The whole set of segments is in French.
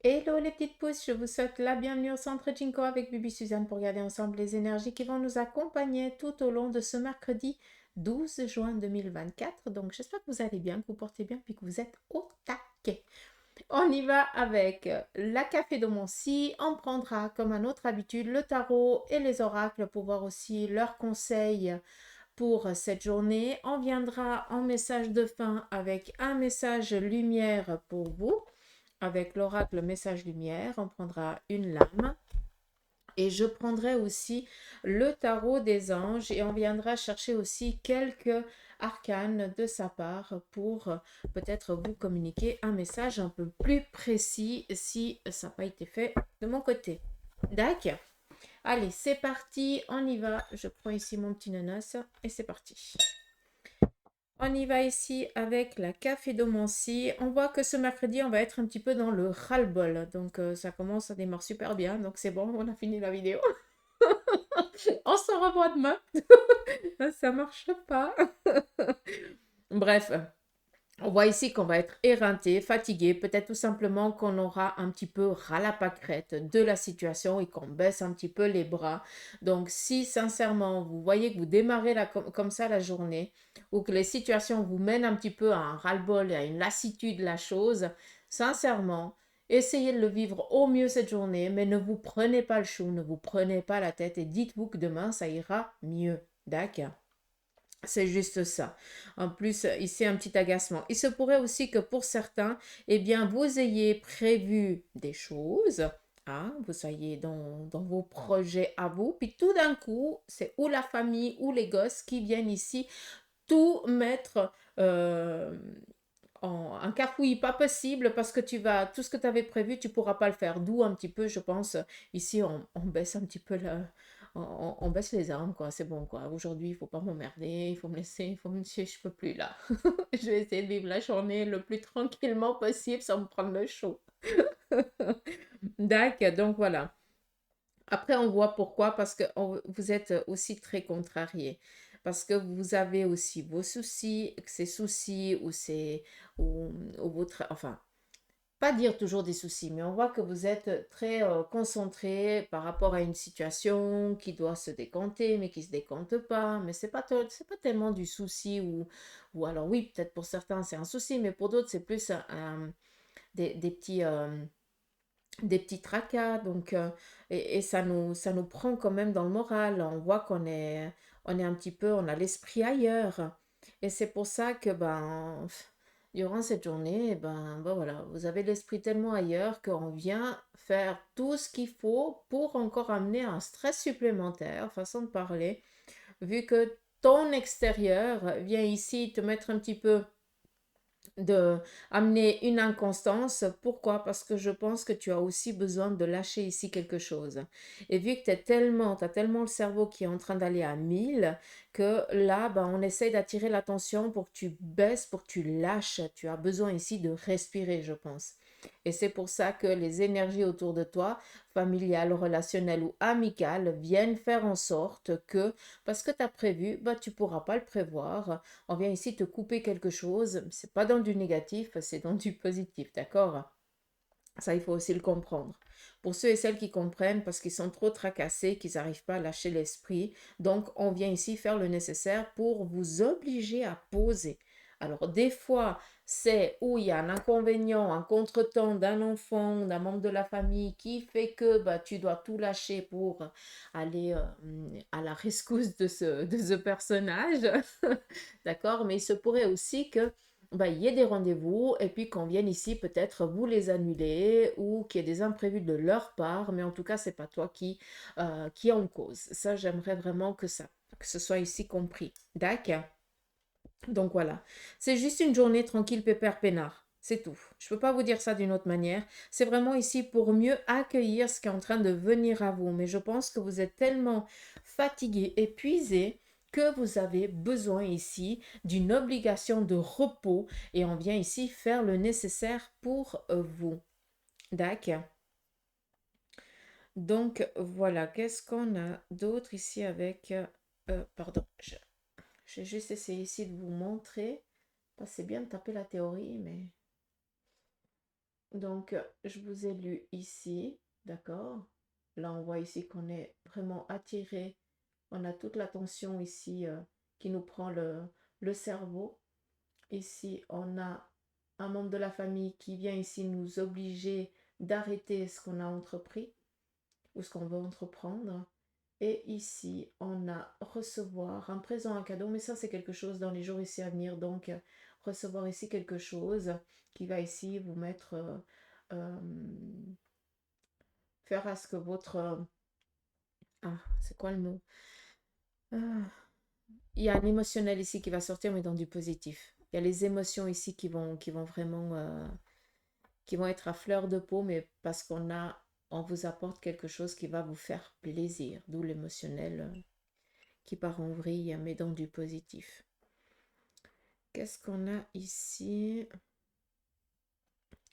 Hello les petites pousses, je vous souhaite la bienvenue au centre Jinko avec Bibi Suzanne pour regarder ensemble les énergies qui vont nous accompagner tout au long de ce mercredi 12 juin 2024. Donc j'espère que vous allez bien, que vous portez bien, puis que vous êtes au taquet. On y va avec la café de Moncy. On prendra comme à notre habitude le tarot et les oracles pour voir aussi leurs conseils pour cette journée. On viendra en message de fin avec un message lumière pour vous. Avec l'oracle message lumière, on prendra une lame et je prendrai aussi le tarot des anges et on viendra chercher aussi quelques arcanes de sa part pour peut-être vous communiquer un message un peu plus précis si ça n'a pas été fait de mon côté. D'accord. Allez, c'est parti, on y va. Je prends ici mon petit nanas et c'est parti. On y va ici avec la café d'Omancy. On voit que ce mercredi, on va être un petit peu dans le ras-le-bol. Donc, ça commence, ça démarre super bien. Donc, c'est bon, on a fini la vidéo. On se revoit demain. Ça marche pas. Bref, on voit ici qu'on va être éreinté, fatigué, peut-être tout simplement qu'on aura un petit peu ras la pâquerette de la situation et qu'on baisse un petit peu les bras. Donc si sincèrement vous voyez que vous démarrez comme ça la journée ou que les situations vous mènent un petit peu à un ras-le-bol et à une lassitude de la chose, sincèrement, essayez de le vivre au mieux cette journée, mais ne vous prenez pas le chou, ne vous prenez pas la tête et dites-vous que demain ça ira mieux. D'accord? C'est juste ça. En plus, ici, un petit agacement. Il se pourrait aussi que pour certains, eh bien, vous ayez prévu des choses, hein, vous soyez dans vos projets à vous, puis tout d'un coup, c'est ou la famille ou les gosses qui viennent ici tout mettre en un cafouillis pas possible parce que tout ce que tu avais prévu, tu pourras pas le faire. D'où un petit peu, je pense, ici, on baisse un petit peu on baisse les armes, quoi. C'est bon, quoi. Aujourd'hui, il faut pas m'emmerder, il faut me laisser, il faut me laisser, je peux plus, là. Je vais essayer de vivre la journée le plus tranquillement possible sans me prendre le chaud. D'accord, donc voilà. Après, on voit pourquoi, parce que vous êtes aussi très contrarié. Parce que vous avez aussi vos soucis, ces soucis ou votre, enfin, pas dire toujours des soucis, mais on voit que vous êtes très concentré par rapport à une situation qui doit se décanter, mais qui se décante pas. Mais c'est pas tellement du souci ou alors oui, peut-être pour certains c'est un souci, mais pour d'autres c'est plus des petits des petits tracas. Donc, et ça nous prend quand même dans le moral. On voit on est un petit peu, on a l'esprit ailleurs. Et c'est pour ça que, ben, durant cette journée, ben voilà, vous avez l'esprit tellement ailleurs qu'on vient faire tout ce qu'il faut pour encore amener un stress supplémentaire, façon de parler, vu que ton extérieur vient ici te mettre un petit peu de amener une inconstance. Pourquoi? Parce que je pense que tu as aussi besoin de lâcher ici quelque chose. Et vu que tu as tellement le cerveau qui est en train d'aller à 1000 que là, ben, on essaie d'attirer l'attention pour que tu baisses, pour que tu lâches. Tu as besoin ici de respirer, je pense. Et c'est pour ça que les énergies autour de toi, familiales, relationnelles ou amicales, viennent faire en sorte que, parce que tu as prévu, bah, tu ne pourras pas le prévoir. On vient ici te couper quelque chose. C'est pas dans du négatif, c'est dans du positif, d'accord? Ça, il faut aussi le comprendre. Pour ceux et celles qui comprennent, parce qu'ils sont trop tracassés, qu'ils n'arrivent pas à lâcher l'esprit, donc on vient ici faire le nécessaire pour vous obliger à poser. Alors, des fois, c'est où il y a un inconvénient, un contretemps d'un enfant, d'un membre de la famille qui fait que bah, tu dois tout lâcher pour aller à la rescousse de ce personnage. D'accord? Mais il se pourrait aussi que bah, il y ait des rendez-vous et puis qu'on vienne ici peut-être vous les annuler ou qu'il y ait des imprévus de leur part, mais en tout cas, c'est pas toi qui est en cause. Ça, j'aimerais vraiment que ce soit ici compris. D'accord? Donc voilà. C'est juste une journée tranquille, pépère, peinard. C'est tout. Je peux pas vous dire ça d'une autre manière. C'est vraiment ici pour mieux accueillir ce qui est en train de venir à vous. Mais je pense que vous êtes tellement fatigué, épuisé, que vous avez besoin ici d'une obligation de repos et on vient ici faire le nécessaire pour vous. D'accord. Donc voilà, qu'est-ce qu'on a d'autre ici avec... pardon, j'ai juste essayé ici de vous montrer. C'est bien de taper la théorie, mais Donc, je vous ai lu ici, d'accord? Là, on voit ici qu'on est vraiment attiré. On a toute l'attention ici qui nous prend le cerveau. Ici, on a un membre de la famille qui vient ici nous obliger d'arrêter ce qu'on a entrepris ou ce qu'on veut entreprendre. Et ici, on a recevoir un présent, un cadeau, mais ça, c'est quelque chose dans les jours ici à venir. Donc, recevoir ici quelque chose qui va ici vous mettre, euh, faire à ce que votre... ah, c'est quoi le mot? Ah, il y a un émotionnel ici qui va sortir, mais dans du positif. Il y a les émotions ici qui vont vraiment, qui vont être à fleur de peau, mais parce on vous apporte quelque chose qui va vous faire plaisir, d'où l'émotionnel qui part en vrille, mais dans du positif. Qu'est-ce qu'on a ici?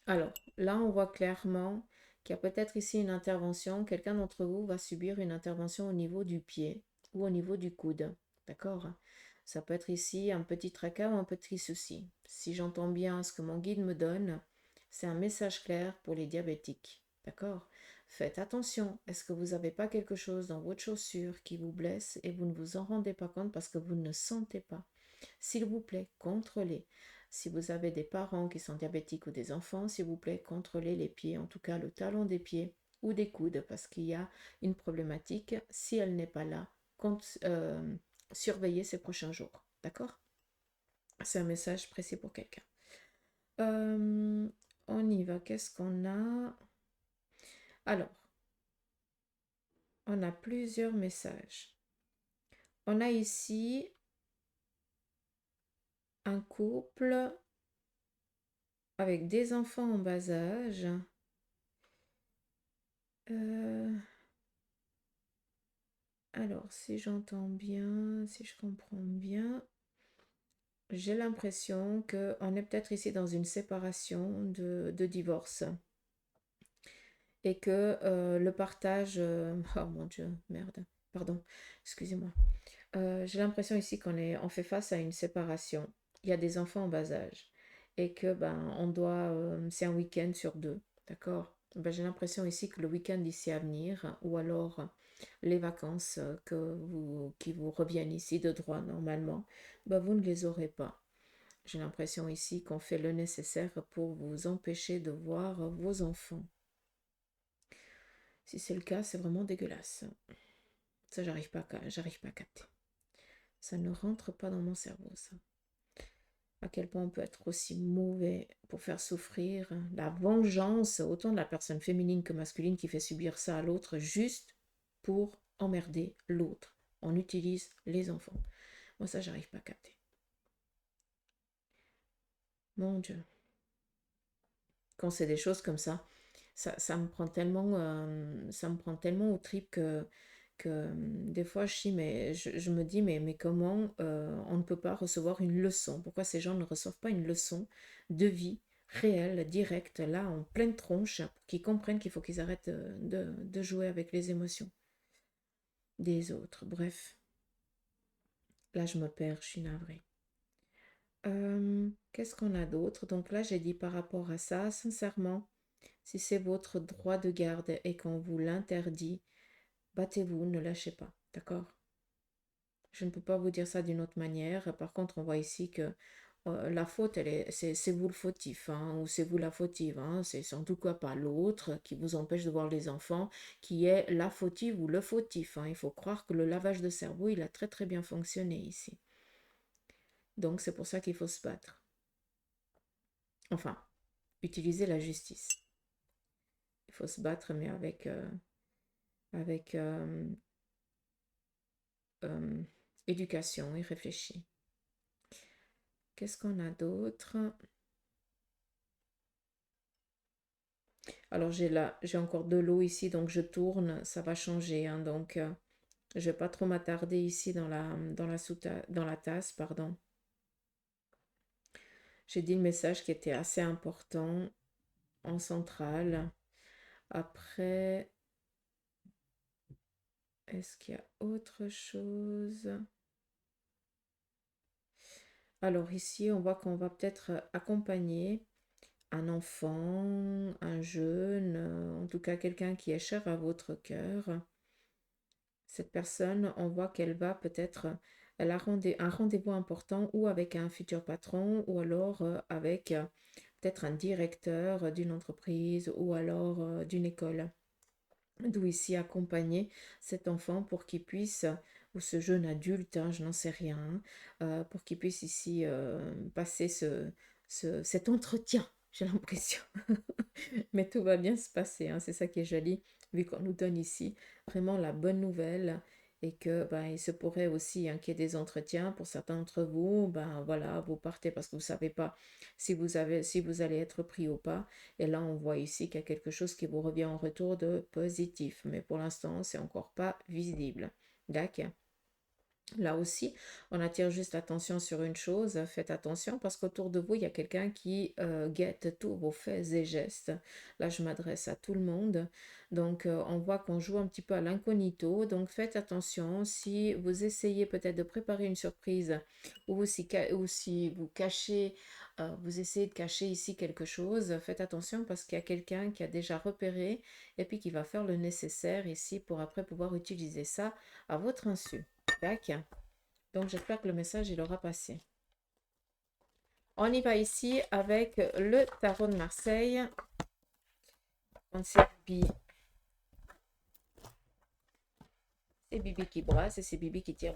Alors, là, on voit clairement qu'il y a peut-être ici une intervention. Quelqu'un d'entre vous va subir une intervention au niveau du pied ou au niveau du coude. D'accord? Ça peut être ici un petit tracas ou un petit souci. Si j'entends bien ce que mon guide me donne, c'est un message clair pour les diabétiques. D'accord? Faites attention. Est-ce que vous n'avez pas quelque chose dans votre chaussure qui vous blesse et vous ne vous en rendez pas compte parce que vous ne sentez pas? S'il vous plaît, contrôlez. Si vous avez des parents qui sont diabétiques ou des enfants, s'il vous plaît, contrôlez les pieds, en tout cas le talon des pieds ou des coudes, parce qu'il y a une problématique. Si elle n'est pas là, surveillez ces prochains jours. D'accord? C'est un message précis pour quelqu'un. Euh, on y va. Qu'est-ce qu'on a? Alors, on a plusieurs messages. On a ici un couple avec des enfants en bas âge. Alors, si j'entends bien, si je comprends bien, j'ai l'impression qu'on est peut-être ici dans une séparation de divorce et que le partage... oh mon Dieu, merde, pardon, excusez-moi. J'ai l'impression ici on fait face à une séparation. Il y a des enfants en bas âge et que on doit... c'est un week-end sur deux, d'accord? J'ai l'impression ici que le week-end ici à venir ou alors les vacances qui vous reviennent ici de droit normalement, vous ne les aurez pas. J'ai l'impression ici qu'on fait le nécessaire pour vous empêcher de voir vos enfants. Si c'est le cas, c'est vraiment dégueulasse. Ça, j'arrive pas à capter. Ça ne rentre pas dans mon cerveau, ça. À quel point on peut être aussi mauvais pour faire souffrir. La vengeance, autant de la personne féminine que masculine qui fait subir ça à l'autre, juste pour emmerder l'autre. On utilise les enfants. Moi, ça, j'arrive pas à capter. Mon Dieu. Quand c'est des choses comme ça me prend tellement aux tripes que des fois je me dis mais comment on ne peut pas recevoir une leçon? Pourquoi ces gens ne reçoivent pas une leçon de vie réelle, directe, là, en pleine tronche, pour qu'ils comprennent qu'il faut qu'ils arrêtent de jouer avec les émotions des autres? Bref, là je me perds, je suis navrée. Qu'est-ce qu'on a d'autre? Donc là, j'ai dit par rapport à ça, sincèrement, si c'est votre droit de garde et qu'on vous l'interdit, battez-vous, ne lâchez pas, d'accord? Je ne peux pas vous dire ça d'une autre manière. Par contre, on voit ici que la faute, c'est vous le fautif, hein, ou c'est vous la fautive, hein, c'est en tout cas pas l'autre qui vous empêche de voir les enfants, qui est la fautive ou le fautif, hein. Il faut croire que le lavage de cerveau, il a très très bien fonctionné ici. Donc c'est pour ça qu'il faut se battre. Enfin, utiliser la justice. Il faut se battre, mais avec euh, éducation et réfléchir. Qu'est-ce qu'on a d'autre? Alors j'ai encore de l'eau ici, donc je tourne, ça va changer, hein, donc je vais pas trop m'attarder ici dans la tasse, pardon. J'ai dit le message qui était assez important en centrale. Après, est-ce qu'il y a autre chose? Alors ici, on voit qu'on va peut-être accompagner un enfant, un jeune, en tout cas quelqu'un qui est cher à votre cœur. Cette personne, on voit qu'elle va peut-être, elle a un rendez-vous important ou avec un futur patron ou alors avec peut-être un directeur d'une entreprise ou alors d'une école. D'où ici accompagner cet enfant pour qu'il puisse, ou ce jeune adulte, hein, je n'en sais rien, hein, pour qu'il puisse ici passer cet entretien, j'ai l'impression. Mais tout va bien se passer, hein, c'est ça qui est joli, vu qu'on nous donne ici vraiment la bonne nouvelle et que ben, il se pourrait aussi qu'il y ait des entretiens pour certains d'entre vous, ben voilà, vous partez parce que vous ne savez pas si vous allez être pris ou pas. Et là, on voit ici qu'il y a quelque chose qui vous revient en retour de positif, mais pour l'instant, c'est encore pas visible. D'accord. Là aussi, on attire juste l'attention sur une chose, faites attention parce qu'autour de vous, il y a quelqu'un qui guette tous vos faits et gestes. Là, je m'adresse à tout le monde. Donc, on voit qu'on joue un petit peu à l'incognito. Donc, faites attention si vous essayez peut-être de préparer une surprise ou si vous cachez, vous essayez de cacher ici quelque chose, faites attention parce qu'il y a quelqu'un qui a déjà repéré et puis qui va faire le nécessaire ici pour après pouvoir utiliser ça à votre insu. D'accord. Donc, j'espère que le message, il aura passé. On y va ici avec le tarot de Marseille. C'est Bibi qui brasse et c'est Bibi qui tire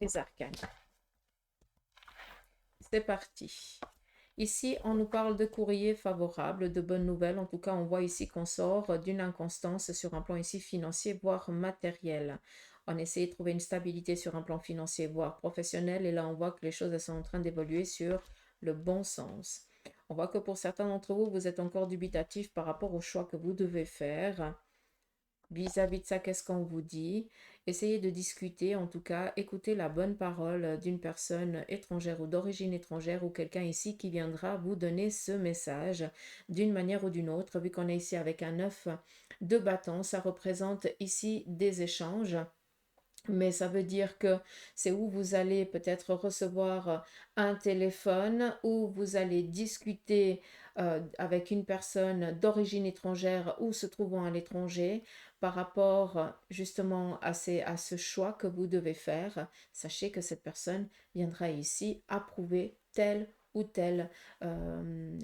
les arcanes. C'est parti. Ici, on nous parle de courrier favorable, de bonnes nouvelles. En tout cas, on voit ici qu'on sort d'une inconstance sur un plan ici financier, voire matériel. On essaie de trouver une stabilité sur un plan financier, voire professionnel. Et là, on voit que les choses elles sont en train d'évoluer sur le bon sens. On voit que pour certains d'entre vous, vous êtes encore dubitatif par rapport au choix que vous devez faire. Vis-à-vis de ça, qu'est-ce qu'on vous dit? Essayez de discuter, en tout cas, écoutez la bonne parole d'une personne étrangère ou d'origine étrangère ou quelqu'un ici qui viendra vous donner ce message d'une manière ou d'une autre. Vu qu'on est ici avec un 9 de bâton, ça représente ici des échanges. Mais ça veut dire que c'est où vous allez peut-être recevoir un téléphone, où vous allez discuter avec une personne d'origine étrangère ou se trouvant à l'étranger par rapport justement à ce choix que vous devez faire. Sachez que cette personne viendra ici approuver tel ou tel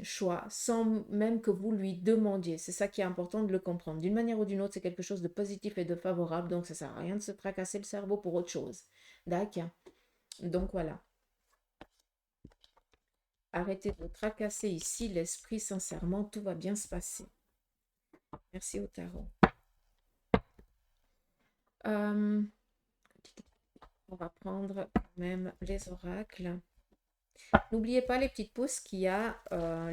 choix sans même que vous lui demandiez. C'est ça qui est important de le comprendre. D'une manière ou d'une autre, c'est quelque chose de positif et de favorable, donc ça ne sert à rien de se tracasser le cerveau pour autre chose. D'accord. Donc voilà. Arrêtez de tracasser ici l'esprit, sincèrement, tout va bien se passer. Merci au tarot. On va prendre quand même les oracles. N'oubliez pas les petites pouces qu'il y a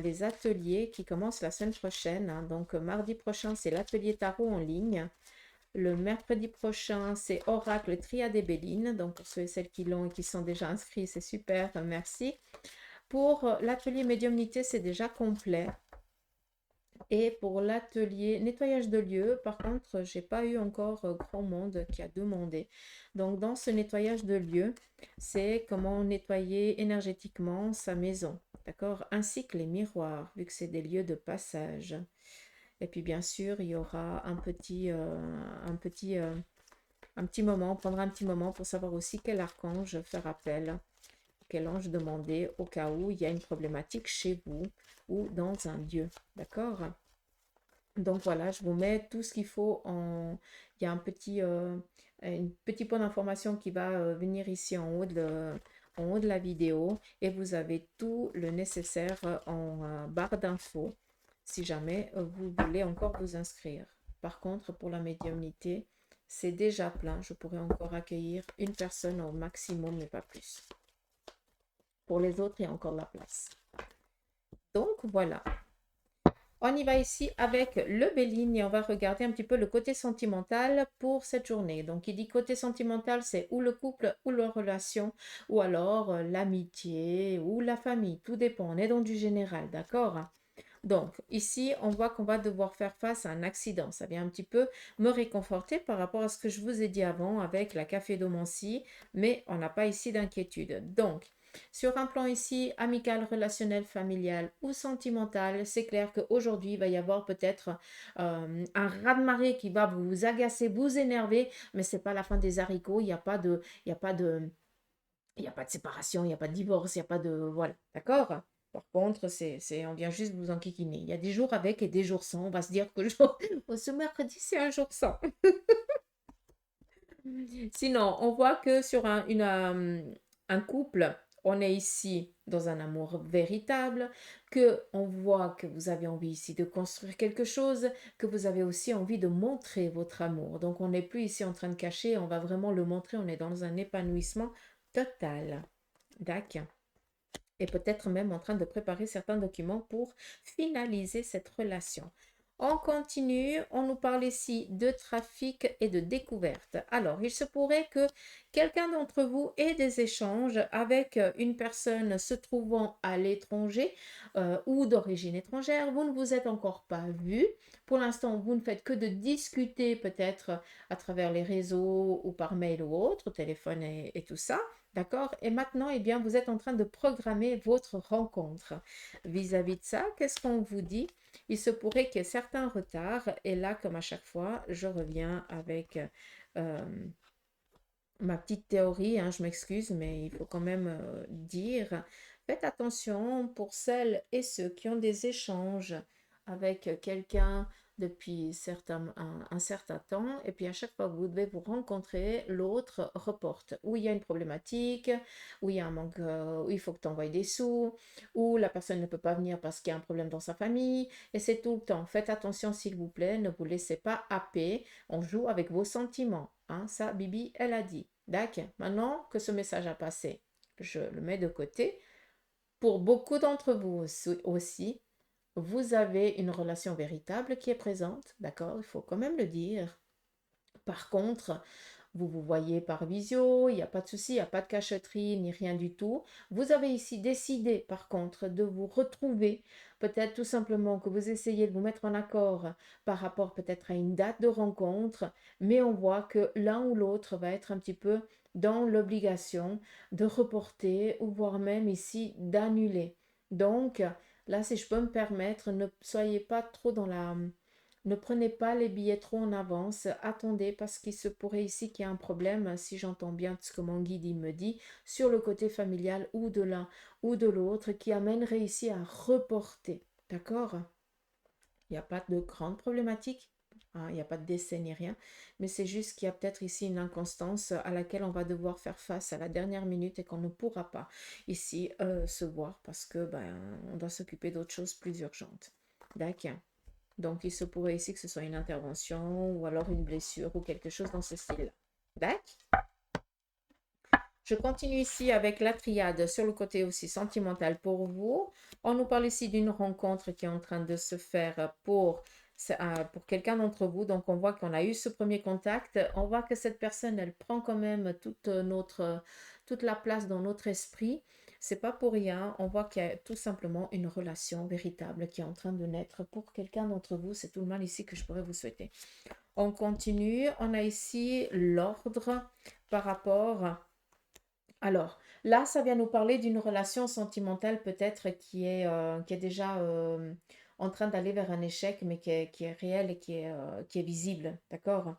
les ateliers qui commencent la semaine prochaine, hein. Donc mardi prochain, c'est l'atelier tarot en ligne. Le mercredi prochain, c'est Oracle Triade et Béline. Donc pour ceux et celles qui l'ont et qui sont déjà inscrits, c'est super, merci. Pour l'atelier médiumnité, c'est déjà complet. Et pour l'atelier nettoyage de lieux, par contre, j'ai pas eu encore grand monde qui a demandé. Donc, dans ce nettoyage de lieux, c'est comment nettoyer énergétiquement sa maison, d'accord? Ainsi que les miroirs, vu que c'est des lieux de passage. Et puis, bien sûr, il y aura un petit moment, on prendra un petit moment pour savoir aussi quel archange faire appel, quel ange demander au cas où il y a une problématique chez vous ou dans un lieu, d'accord? Donc voilà, je vous mets tout ce qu'il faut en... Il y a un petit point d'information qui va venir ici en haut de la vidéo et vous avez tout le nécessaire en barre d'infos si jamais vous voulez encore vous inscrire. Par contre, pour la médiumnité, c'est déjà plein. Je pourrais encore accueillir une personne au maximum, mais pas plus. Pour les autres, il y a encore de la place. Donc voilà. On y va ici avec le Béligne et on va regarder un petit peu le côté sentimental pour cette journée. Donc, il dit côté sentimental, c'est ou le couple ou la relation ou alors l'amitié ou la famille. Tout dépend. On est dans du général, d'accord? Donc, ici, on voit qu'on va devoir faire face à un accident. Ça vient un petit peu me réconforter par rapport à ce que je vous ai dit avant avec la café d'Omancy, mais on n'a pas ici d'inquiétude. Donc, Sur un plan ici, amical, relationnel, familial ou sentimental, c'est clair qu'aujourd'hui, il va y avoir peut-être un raz-de-marée qui va vous agacer, vous énerver, mais c'est pas la fin des haricots, il y a pas de, il n'y a pas de séparation, il n'y a pas de divorce, il n'y a pas de... Voilà, d'accord? Par contre, on vient juste vous enquiquiner. Il y a des jours avec et des jours sans. On va se dire que ce mercredi, c'est un jour sans. Sinon, on voit que sur un couple, on est ici dans un amour véritable, que on voit que vous avez envie ici de construire quelque chose, que vous avez aussi envie de montrer votre amour. Donc, on n'est plus ici en train de cacher, on va vraiment le montrer, on est dans un épanouissement total. D'accord. Et peut-être même en train de préparer certains documents pour finaliser cette relation. On continue, on nous parle ici de trafic et de découverte. Alors, il se pourrait que quelqu'un d'entre vous ait des échanges avec une personne se trouvant à l'étranger ou d'origine étrangère. Vous ne vous êtes encore pas vu. Pour l'instant, vous ne faites que de discuter peut-être à travers les réseaux ou par mail ou autre, téléphone et tout ça. D'accord? Et maintenant, eh bien, vous êtes en train de programmer votre rencontre. Vis-à-vis de ça, qu'est-ce qu'on vous dit? Il se pourrait qu'il y ait certains retards. Et là, comme à chaque fois, je reviens avec euh, ma petite théorie. Hein, je m'excuse, mais il faut quand même dire, faites attention pour celles et ceux qui ont des échanges avec quelqu'un depuis un certain temps, et puis à chaque fois que vous devez vous rencontrer, l'autre reporte. Ou il y a une problématique, ou il y a un manque, où il faut que tu envoies des sous, ou la personne ne peut pas venir parce qu'il y a un problème dans sa famille, et c'est tout le temps. Faites attention s'il vous plaît, ne vous laissez pas happer, on joue avec vos sentiments. Hein, ça, Bibi, elle a dit. D'accord. Maintenant que ce message a passé, je le mets de côté. Pour beaucoup d'entre vous aussi, vous avez une relation véritable qui est présente. D'accord? Il faut quand même le dire. Par contre, vous vous voyez par visio, il n'y a pas de souci, il n'y a pas de cachotterie ni rien du tout. Vous avez ici décidé, par contre, de vous retrouver. Peut-être tout simplement que vous essayez de vous mettre en accord par rapport peut-être à une date de rencontre, mais on voit que l'un ou l'autre va être un petit peu dans l'obligation de reporter ou voire même ici d'annuler. Donc, là, si je peux me permettre, ne soyez pas trop dans la ne prenez pas les billets trop en avance, attendez parce qu'il se pourrait ici qu'il y ait un problème, si j'entends bien ce que mon guide il me dit, sur le côté familial ou de l'un ou de l'autre qui amènerait ici à reporter. D'accord? Il n'y a pas de grande problématique, hein, il n'y a pas de décès ni rien, mais c'est juste qu'il y a peut-être ici une inconstance à laquelle on va devoir faire face à la dernière minute et qu'on ne pourra pas ici se voir parce que on doit s'occuper d'autres choses plus urgentes. D'accord? Donc, il se pourrait ici que ce soit une intervention ou alors une blessure ou quelque chose dans ce style-là. D'accord? Je continue ici avec la triade sur le côté aussi sentimental pour vous. On nous parle ici d'une rencontre qui est en train de se faire pour quelqu'un d'entre vous. Donc, on voit qu'on a eu ce premier contact. On voit que cette personne, elle prend quand même toute la place dans notre esprit. C'est pas pour rien. On voit qu'il y a tout simplement une relation véritable qui est en train de naître pour quelqu'un d'entre vous. C'est tout le mal ici que je pourrais vous souhaiter. On continue. On a ici l'ordre par rapport. Alors, là, ça vient nous parler d'une relation sentimentale peut-être qui est déjà en train d'aller vers un échec, mais qui est réel et qui est visible. D'accord?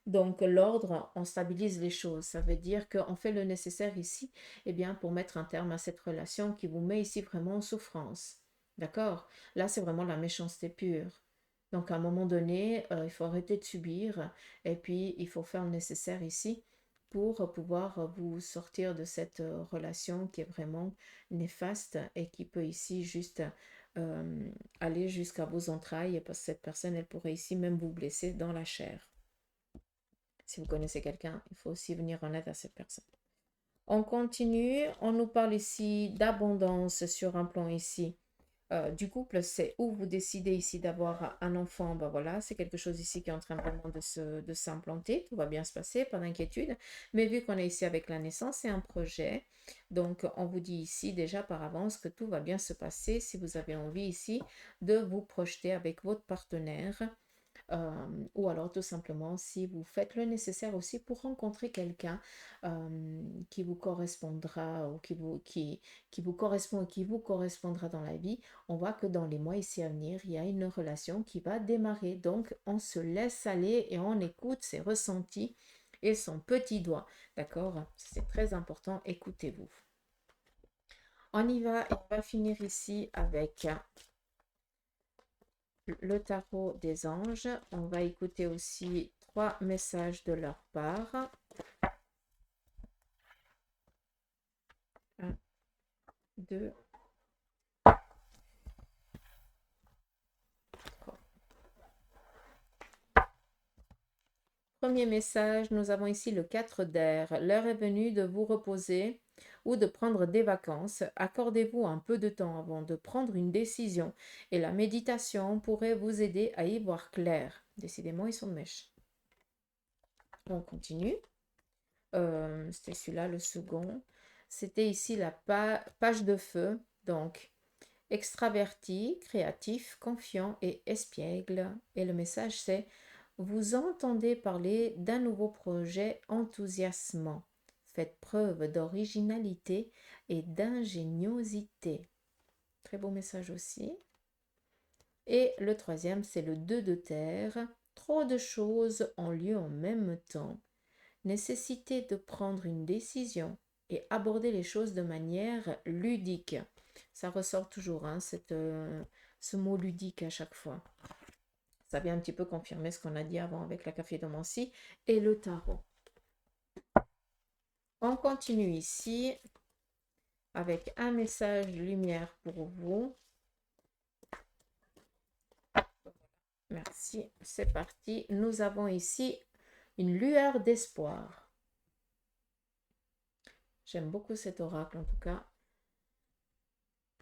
Donc, l'ordre, on stabilise les choses. Ça veut dire qu'on fait le nécessaire ici, eh bien, pour mettre un terme à cette relation qui vous met ici vraiment en souffrance. D'accord? Là, c'est vraiment la méchanceté pure. Donc, à un moment donné, il faut arrêter de subir et puis il faut faire le nécessaire ici pour pouvoir vous sortir de cette relation qui est vraiment néfaste et qui peut ici juste euh, aller jusqu'à vos entrailles parce que cette personne, elle pourrait ici même vous blesser dans la chair. Si vous connaissez quelqu'un, il faut aussi venir en aide à cette personne. On continue, on nous parle ici d'abondance sur un plan ici du couple, c'est où vous décidez ici d'avoir un enfant, ben voilà, c'est quelque chose ici qui est en train vraiment de s'implanter, tout va bien se passer, pas d'inquiétude, mais vu qu'on est ici avec la naissance, c'est un projet, donc on vous dit ici déjà par avance que tout va bien se passer si vous avez envie ici de vous projeter avec votre partenaire ou alors tout simplement si vous faites le nécessaire aussi pour rencontrer quelqu'un qui vous correspondra ou qui vous correspond et qui vous correspondra dans la vie, on voit que dans les mois ici à venir, il y a une relation qui va démarrer. Donc, on se laisse aller et on écoute ses ressentis et son petit doigt. D'accord? C'est très important. Écoutez-vous. On y va et on va finir ici avec le tarot des anges. On va écouter aussi 3 messages de leur part. 1, 2, 3. Premier message, nous avons ici le 4 d'air. L'heure est venue de vous reposer ou de prendre des vacances. Accordez-vous un peu de temps avant de prendre une décision et la méditation pourrait vous aider à y voir clair. Décidément, ils sont mèches. On continue. C'était celui-là, le second. C'était ici la page de feu. Donc, extraverti, créatif, confiant et espiègle. Et le message, c'est: vous entendez parler d'un nouveau projet enthousiasmant. Faites preuve d'originalité et d'ingéniosité. Très beau message aussi. Et le troisième, c'est le 2 de terre. Trop de choses ont lieu en même temps. Nécessité de prendre une décision et aborder les choses de manière ludique. Ça ressort toujours, hein, ce mot ludique à chaque fois. Ça vient un petit peu confirmer ce qu'on a dit avant avec la cafédomancie et le tarot. On continue ici avec un message lumière pour vous. Merci, c'est parti. Nous avons ici une lueur d'espoir. J'aime beaucoup cet oracle en tout cas.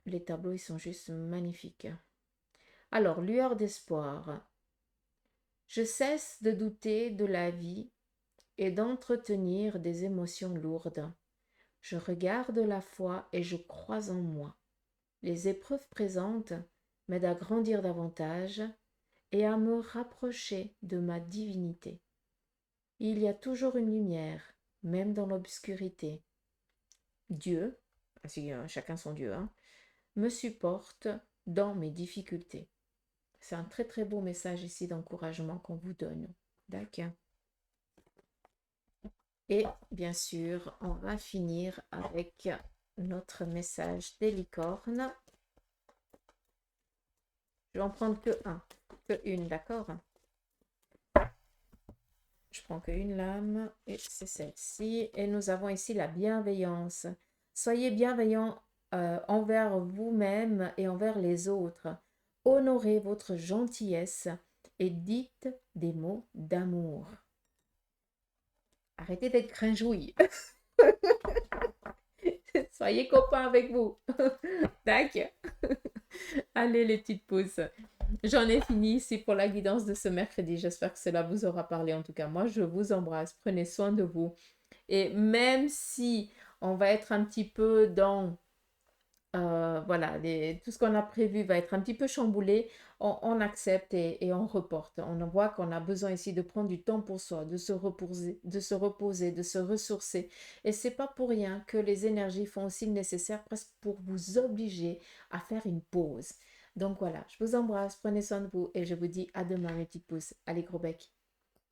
Les tableaux, ils sont juste magnifiques. Alors, lueur d'espoir. Je cesse de douter de la vie et d'entretenir des émotions lourdes. Je regarde la foi et je crois en moi. Les épreuves présentes m'aident à grandir davantage et à me rapprocher de ma divinité. Il y a toujours une lumière, même dans l'obscurité. Dieu, chacun son Dieu, hein, me supporte dans mes difficultés. C'est un très très beau message ici d'encouragement qu'on vous donne. D'accord. Et bien sûr, on va finir avec notre message des licornes. Je vais en prendre que une, d'accord? Je prends qu'une lame et c'est celle-ci. Et nous avons ici la bienveillance. Soyez bienveillant envers vous-même et envers les autres. Honorez votre gentillesse et dites des mots d'amour. Arrêtez d'être cringeouille. Soyez copains avec vous. Tac. Allez les petites pouces. J'en ai fini ici pour la guidance de ce mercredi. J'espère que cela vous aura parlé. En tout cas, moi, je vous embrasse. Prenez soin de vous. Et même si on va être un petit peu dans voilà, tout ce qu'on a prévu va être un petit peu chamboulé, on accepte et on reporte. On voit qu'on a besoin ici de prendre du temps pour soi, de se reposer, de se ressourcer. Et c'est pas pour rien que les énergies font aussi le nécessaire presque pour vous obliger à faire une pause. Donc voilà, je vous embrasse, prenez soin de vous et je vous dis à demain mes petites pousses. Allez, gros bec.